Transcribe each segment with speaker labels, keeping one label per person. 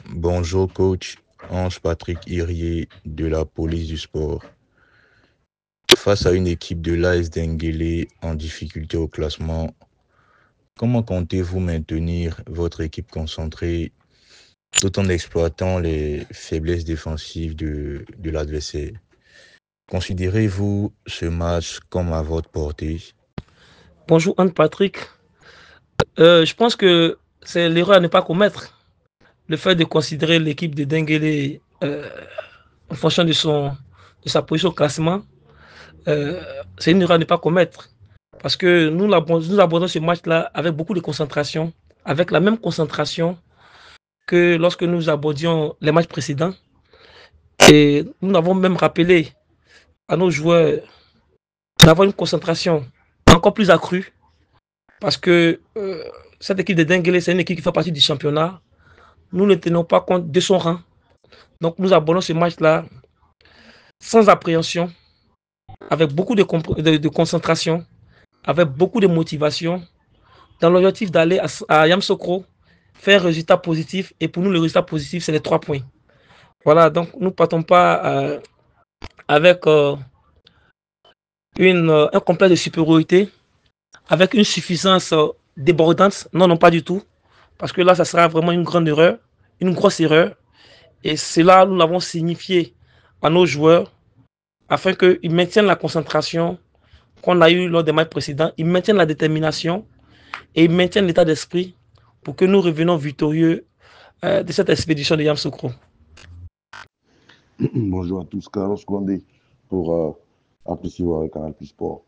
Speaker 1: Bonjour coach, Ange-Patrick Hirier de la police du sport. Face à une équipe de l'AS Denguélé en difficulté au classement, comment comptez-vous maintenir votre équipe concentrée tout en exploitant les faiblesses défensives de l'adversaire? Considérez-vous ce match comme à votre portée?
Speaker 2: Bonjour Anne-Patrick. Je pense que c'est l'erreur à ne pas commettre. Le fait de considérer l'équipe de Denguele en fonction de sa position au classement, euh, c'est une erreur à ne pas commettre. Parce que nous abordons ce match-là avec beaucoup de concentration, avec la même concentration que lorsque nous abordions les matchs précédents. Et nous avons même rappelé à nos joueurs d'avoir une concentration encore plus accrue. Parce que cette équipe de Denguele, c'est une équipe qui fait partie du championnat. Nous ne tenons pas compte de son rang. Donc nous abordons ce match-là sans appréhension, avec beaucoup de concentration, avec beaucoup de motivation, dans l'objectif d'aller à Yamsokro, faire un résultat positif. Et pour nous, le résultat positif, c'est les 3 points. Voilà, donc nous ne partons pas avec un complexe de supériorité, avec une suffisance débordante. Non, non, pas du tout. Parce que là, ça sera vraiment une grande erreur, une grosse erreur. Et cela, nous l'avons signifié à nos joueurs afin qu'ils maintiennent la concentration qu'on a eue lors des matchs précédents, ils maintiennent la détermination et ils maintiennent l'état d'esprit pour que nous revenons victorieux de cette expédition de Yamsoukro.
Speaker 3: Bonjour à tous, Carlos Condé pour apprécier avec Canal Plus Sport.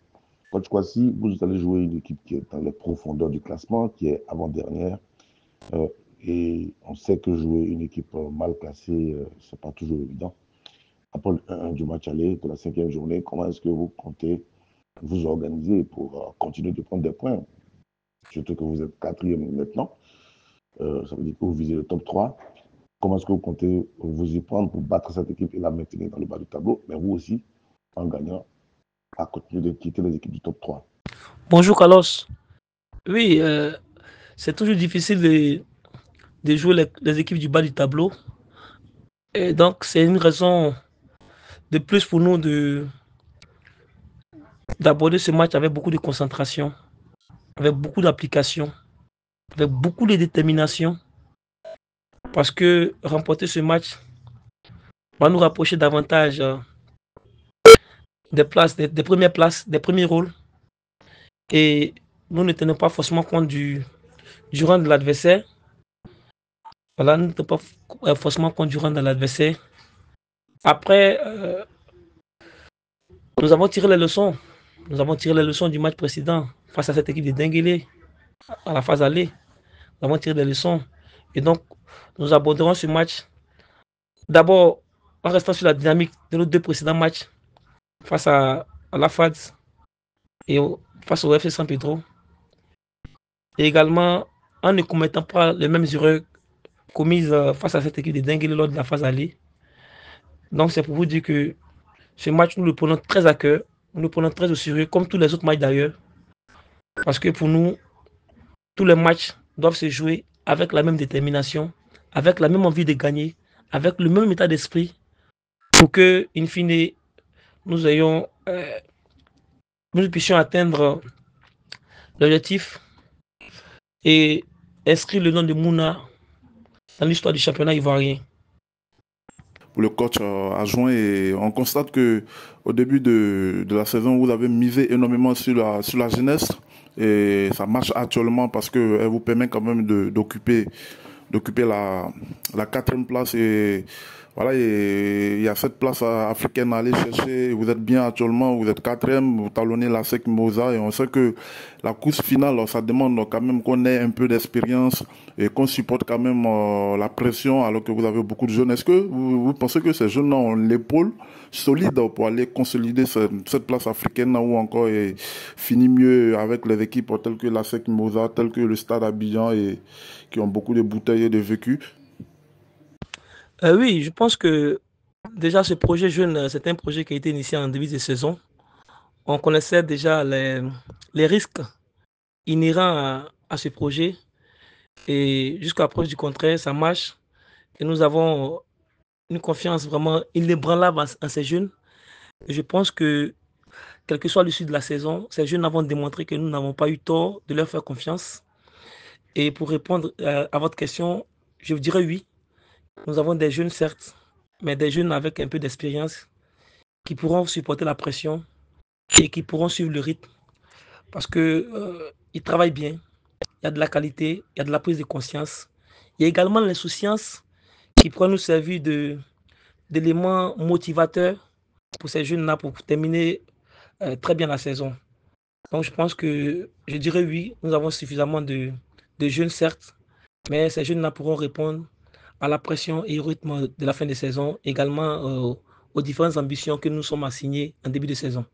Speaker 3: Coach Kwasi, vous allez jouer une équipe qui est dans les profondeurs du classement, qui est avant-dernière. Et on sait que jouer une équipe mal classée, ce n'est pas toujours évident. Après le 1 du match aller de la 5e journée, comment est-ce que vous comptez vous organiser pour continuer de prendre des points? Surtout que vous êtes 4e maintenant. Ça veut dire que vous visez le top 3. Comment est-ce que vous comptez vous y prendre pour battre cette équipe et la maintenir dans le bas du tableau, mais vous aussi, en gagnant, à continuer de quitter les équipes du top 3?
Speaker 2: Bonjour Carlos. Oui, c'est toujours difficile de jouer les équipes du bas du tableau. Et donc, c'est une raison de plus pour nous d'aborder ce match avec beaucoup de concentration, avec beaucoup d'application, avec beaucoup de détermination. Parce que remporter ce match va nous rapprocher davantage des places, des premières places, des premiers rôles. Et nous ne tenons pas forcément compte du rang de l'adversaire. Voilà, nous ne tenons pas forcément compte du rang de l'adversaire. Après, nous avons tiré les leçons. Nous avons tiré les leçons du match précédent face à cette équipe de Denguele à la phase aller. Nous avons tiré les leçons. Et donc, nous aborderons ce match d'abord en restant sur la dynamique de nos 2 précédents matchs face à la FADS et face au FC San Pedro. Et également en ne commettant pas les mêmes erreurs commises face à cette équipe de Denguele lors de la phase aller. Donc c'est pour vous dire que ce match, nous le prenons très à cœur, nous le prenons très au sérieux, comme tous les autres matchs d'ailleurs. Parce que pour nous, tous les matchs doivent se jouer avec la même détermination, avec la même envie de gagner, avec le même état d'esprit, pour que, in fine, nous ayons, nous puissions atteindre l'objectif et inscrire le nom de Mouna dans l'histoire du championnat ivoirien.
Speaker 4: Pour le coach adjoint, et on constate que au début de la saison, vous avez misé énormément sur la jeunesse et ça marche actuellement parce qu'elle vous permet quand même d'occuper la 4e place et voilà, et il y a cette place africaine à aller chercher. Vous êtes bien actuellement, vous êtes 4e, vous talonnez la SEC Mosa et on sait que la course finale, ça demande quand même qu'on ait un peu d'expérience et qu'on supporte quand même la pression alors que vous avez beaucoup de jeunes. Est-ce que vous pensez que ces jeunes ont l'épaule solide pour aller consolider cette place africaine ou encore et finir mieux avec les équipes telles que la SEC Mosa, telles que le Stade Abidjan et qui ont beaucoup de bouteilles et de vécu?
Speaker 2: Oui, je pense que déjà ce projet jeune, c'est un projet qui a été initié en début de saison. On connaissait déjà les risques inhérents à ce projet et jusqu'à preuve du contraire, ça marche. et nous avons une confiance vraiment inébranlable en ces jeunes. Et je pense que, quel que soit l'issue de la saison, ces jeunes avons démontré que nous n'avons pas eu tort de leur faire confiance. Et pour répondre à votre question, je vous dirais oui. Nous avons des jeunes, certes, mais des jeunes avec un peu d'expérience qui pourront supporter la pression et qui pourront suivre le rythme parce qu'ils travaillent bien. Il y a de la qualité, il y a de la prise de conscience. Il y a également l'insouciance qui pourra nous servir d'éléments motivateurs pour ces jeunes-là pour terminer très bien la saison. Donc je pense que je dirais oui, nous avons suffisamment de jeunes, certes, mais ces jeunes-là pourront répondre à la pression et au rythme de la fin de saison, également aux différentes ambitions que nous sommes assignés en début de saison.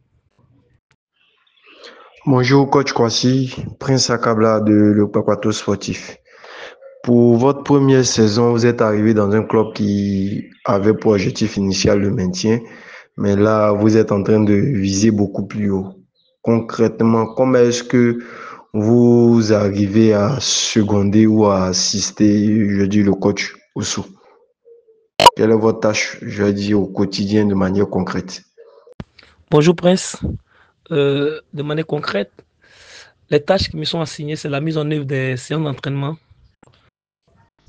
Speaker 5: Bonjour coach Kwasi, Prince Akabla de Le Pakwato Sportif. Pour votre première saison, vous êtes arrivé dans un club qui avait pour objectif initial le maintien, mais là, vous êtes en train de viser beaucoup plus haut. Concrètement, comment est-ce que vous arrivez à seconder ou à assister, je dis, le coach Oussou? Quelle est votre tâche, je dis, au quotidien de manière concrète?
Speaker 2: Bonjour Prince. De manière concrète, les tâches qui me sont assignées, c'est la mise en œuvre des séances d'entraînement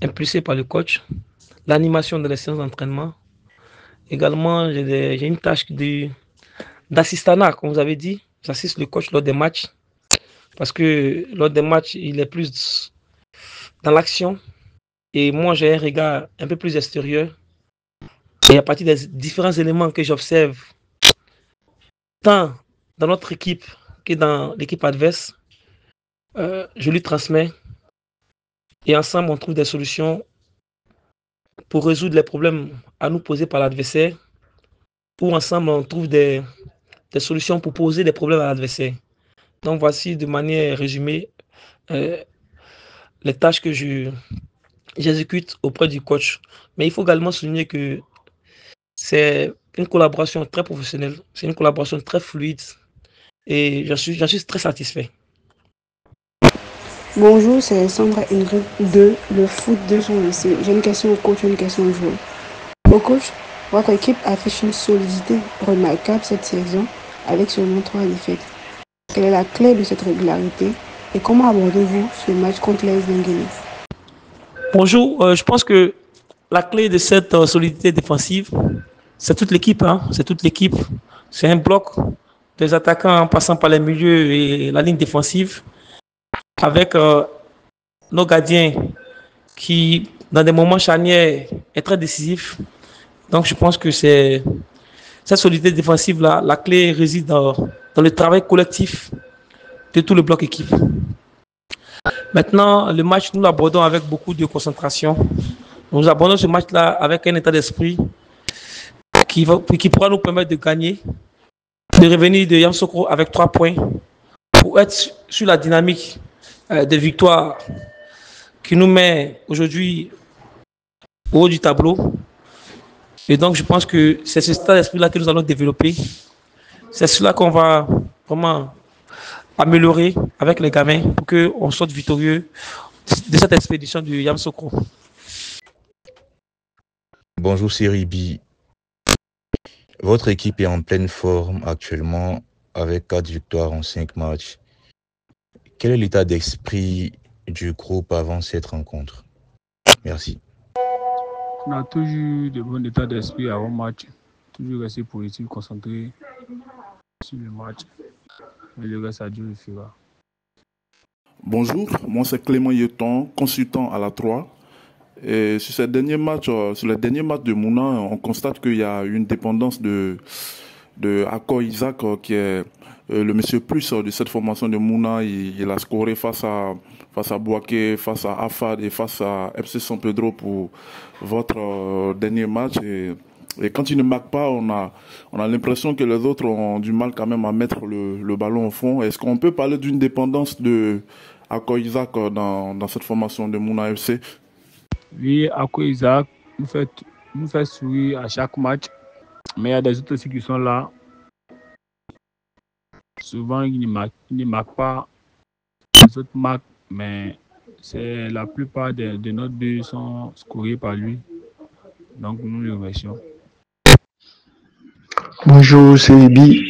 Speaker 2: impulsées par le coach, l'animation de les séances d'entraînement. Également, j'ai une tâche d'assistanat, comme vous avez dit. J'assiste le coach lors des matchs parce que lors des matchs, il est plus dans l'action et moi, j'ai un regard un peu plus extérieur. Et à partir des différents éléments que j'observe, tant dans notre équipe que dans l'équipe adverse, je lui transmets et ensemble, on trouve des solutions pour résoudre les problèmes à nous poser par l'adversaire ou ensemble, on trouve des solutions pour poser des problèmes à l'adversaire. Donc, voici de manière résumée les tâches que j'exécute auprès du coach. Mais il faut également souligner que c'est une collaboration très professionnelle, c'est une collaboration très fluide et j'en suis très satisfait.
Speaker 6: Bonjour, c'est Sandra Ingrid de Le Foot 226. J'ai une question au coach et une question au joueur. Au coach, votre équipe affiche une solidité remarquable cette saison avec seulement 3 défaites. Quelle est la clé de cette régularité et comment abordez-vous ce match contre l'AS Denguélé?
Speaker 2: Bonjour, je pense que la clé de cette solidité défensive, c'est toute l'équipe. C'est toute l'équipe. C'est un bloc des attaquants en passant par les milieux et la ligne défensive avec nos gardiens qui, dans des moments charnières, est très décisif. Donc, je pense que c'est cette solidité défensive-là, la clé réside dans le travail collectif de tout le bloc équipe. Maintenant, le match, nous l'abordons avec beaucoup de concentration. Nous abordons ce match-là avec un état d'esprit qui pourra nous permettre de gagner, de revenir de Yamoussoukro avec 3 points pour être sur la dynamique de victoire qui nous met aujourd'hui au haut du tableau. Et donc, je pense que c'est ce état d'esprit-là que nous allons développer. C'est cela qu'on va vraiment améliorer avec les gamins pour qu'on sorte victorieux de cette expédition du Yamoussoukro.
Speaker 1: Bonjour Série B. Votre équipe est en pleine forme actuellement avec 4 victoires en 5 matchs. Quel est l'état d'esprit du groupe avant cette rencontre? Merci.
Speaker 7: On a toujours eu de bon état d'esprit avant le match. Toujours resté positif, concentré sur le match. Mais le reste, à Dieu le fera.
Speaker 4: Bonjour, moi c'est Clément Yeton, consultant à la 3. Et sur les derniers matchs de Mouna, on constate qu'il y a une dépendance de Akor Isaac, qui est le monsieur plus de cette formation de Mouna. Il a scoré face à Bouaké, face à Afad et face à FC San Pedro pour votre dernier match. Et quand il ne marque pas, on a l'impression que les autres ont du mal quand même à mettre le ballon au fond. Est-ce qu'on peut parler d'une dépendance de Akor Isaac dans cette formation de Mouna FC?
Speaker 7: Oui, Akor Isaac nous fait sourire à chaque match. Mais il y a des autres aussi qui sont là. Souvent, ils ne marquent pas. Les autres marquent, mais la plupart de nos buts sont scorés par lui. Donc nous les remercions.
Speaker 5: Bonjour, c'est Ibi,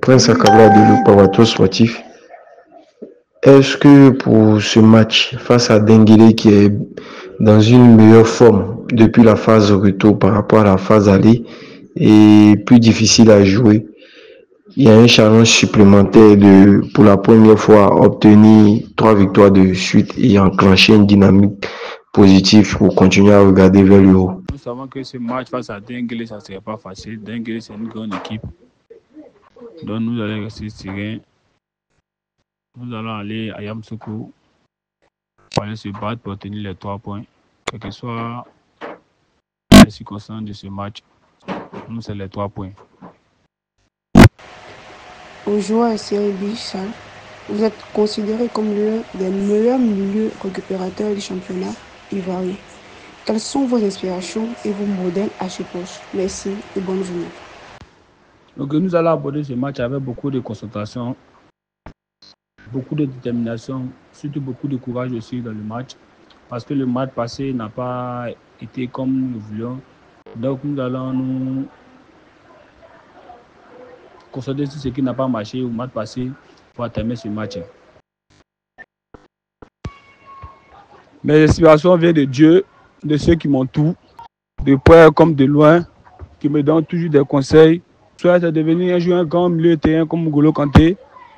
Speaker 5: Prince Akabla de l'Opérateur Sportif. Est-ce que pour ce match face à Denguele qui est dans une meilleure forme depuis la phase retour par rapport à la phase aller et plus difficile à jouer, il y a un challenge supplémentaire de, pour la première fois, obtenir 3 victoires de suite et enclencher une dynamique positive pour continuer à regarder vers le haut?
Speaker 7: Nous savons que ce match face à Denguele, ça ne serait pas facile. Denguele, c'est une grande équipe. Donc nous allons rester sereins. Nous allons aller à Yamoussoukro pour aller se battre pour obtenir les 3 points. Quelles que soient les circonstances de ce match, nous, c'est les 3 points.
Speaker 6: Au joueur série B, Charles, vous êtes considéré comme l'un des meilleurs milieux récupérateurs du championnat ivoirien. Quelles sont vos inspirations et vos modèles à ce poste? Merci et bonne journée.
Speaker 7: Donc nous allons aborder ce match avec beaucoup de concentration, beaucoup de détermination, surtout beaucoup de courage aussi dans le match, parce que le match passé n'a pas été comme nous voulions. Donc nous allons nous concentrer sur ce qui n'a pas marché au match passé pour terminer ce match. Mes inspirations viennent de Dieu, de ceux qui m'entourent, de près comme de loin, qui me donnent toujours des conseils. Soit de devenir un joueur grand milieu de terrain comme N'Golo Kanté,